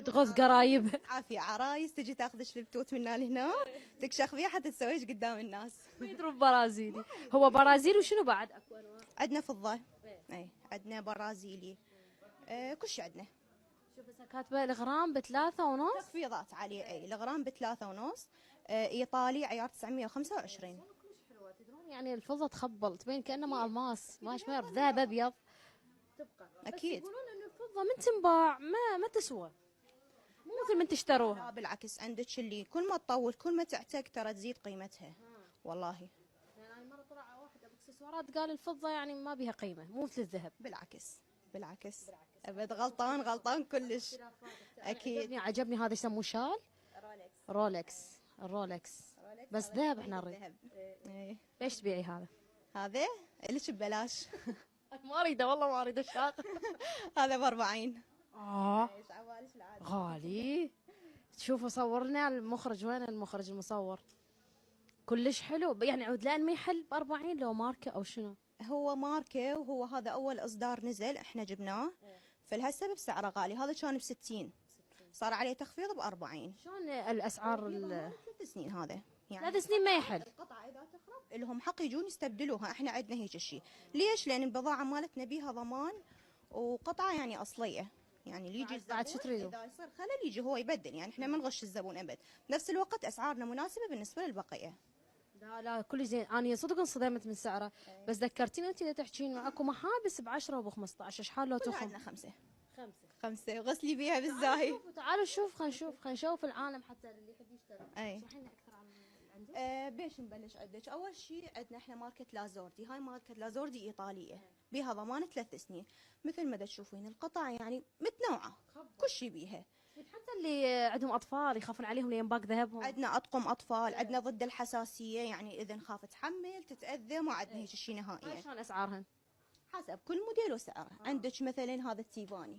تغوث قرايب. عافية عرايس تجي تاخذ البتوت منا لهنا، تكشخ فيها حتى تسويش قدام الناس. يضرب برازيلي. هو برازيل وشنو بعد اكو انواع؟ عندنا فضة، اي عندنا برازيلي، كل شيء عندنا. شوف هسه كاتبه الغرام ب3.5. تخفيضات عليه، اي الغرام ب3.5. ايطالي عيار 925. كلش حلوه تدرون، يعني الفضه تخبل تبين كانما الماس، ما يعرف ذهب ابيض تبقى. اكيد. يقولون انه الفضه من تنباع ما تسوى، مو مثل من لا تشتروها. بالعكس، عندك اللي كل ما تطول كل ما تعتق ترى تزيد قيمتها. والله يعني انا مره طلع واحد ابو اكسسوارات قال الفضه يعني ما بيها قيمه، مو مثل الذهب. بالعكس بالعكس، ابد غلطان غلطان كلش. اكيد. عجبني هذا يسموه شال رولكس. الرولكس بس ذهب احنا نريد. ذهب. إيه. ليش تبيعي هذا؟ هذا ليش ببلاش. ما اريده والله، ما اريد الشاط. هذا ب40. غالي. شوفوا صورنا المخرج، وين المخرج المصور؟ كلش حلو، يعني عود لان ما يحل ب40 لو ماركه او شنو؟ هو ماركة، وهو هذا أول إصدار نزل إحنا جبناه، فلهالسبب سعره غالي. هذا كان ب60، صار عليه تخفيض ب40. شلون الاسعار 3 سنين هذا. يعني 3 سنين ما يحل. القطعة إذا تخرب لهم حق يجون يستبدلوها، إحنا عندنا هيك شيء. ليش؟ لأن البضاعة مالتنا بيها ضمان، وقطعة يعني أصلية. يعني اللي يجي بعد شو الزبون تريدوا؟ إذا يصير خلل يجي هو يبدل، يعني إحنا ما نغش الزبون أبد. بنفس الوقت أسعارنا مناسبة بالنسبة للبقية. لا كل زين، انا صدق انصدمت من سعره. بس ذكرتيني انت اللي تحكين اكو محابس ب10 وب15، شحال لو كلها تخم؟ عندنا 5 غسلي بيها بالزاهي. تعالوا شوف، خلينا نشوف العالم حتى اللي يحب يشتري. أي. اشرحي اكثر عن عندك. بيش نبلش عندك. اول شيء عندنا احنا ماركه لازوردي. هاي ماركه لازوردي ايطاليه، بيها ضمان 3 سنين. مثل ما تشوفين القطع يعني متنوعه، كل شيء بيها. حتى اللي عندهم اطفال يخافون عليهم لين باق ذهبهم. عندنا اطقم اطفال، عندنا ضد الحساسيه، يعني اذا نخاف تحمل تتاذى ما عندنا هيك شيء نهائيا. شلون اسعارهن؟ حسب كل موديل وسعره. عندك مثلا هذا التيفاني،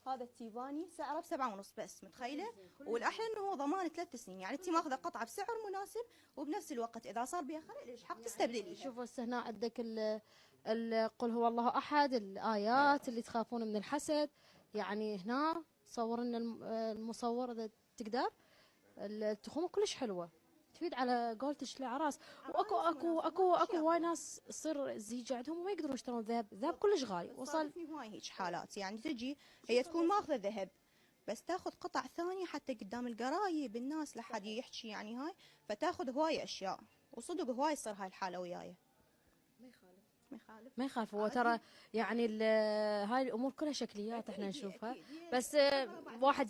هذا التيفاني سعره ب7.5 بس، متخيله؟ والاحلى انه هو ضمان 3 سنين، يعني انت ماخذه قطعه بسعر مناسب، وبنفس الوقت اذا صار بها خلل ليش حق تستبدليها. شوفوا هسه هنا عندك قل هو الله احد، الايات اللي تخافون من الحسد. يعني هنا صور لنا المصور اذا تقدر. التخومه كلش حلوه، تفيد على قولتش العراس. واكو وايد ناس تصير الزيجه عندهم وما يقدرون يشترون ذهب، الذهب كلش غالي. وصل هواي هيك حالات، يعني تجي هي تكون ماخذه ذهب بس تاخذ قطع ثانيه حتى قدام القرايب الناس لحد يحكي يعني هاي، فتاخذ هواي اشياء. وصدق هواي يصير هاي الحاله وياي. ما يخالف. هو ترى يعني هاي الامور كلها شكليات احنا نشوفها. بس واحد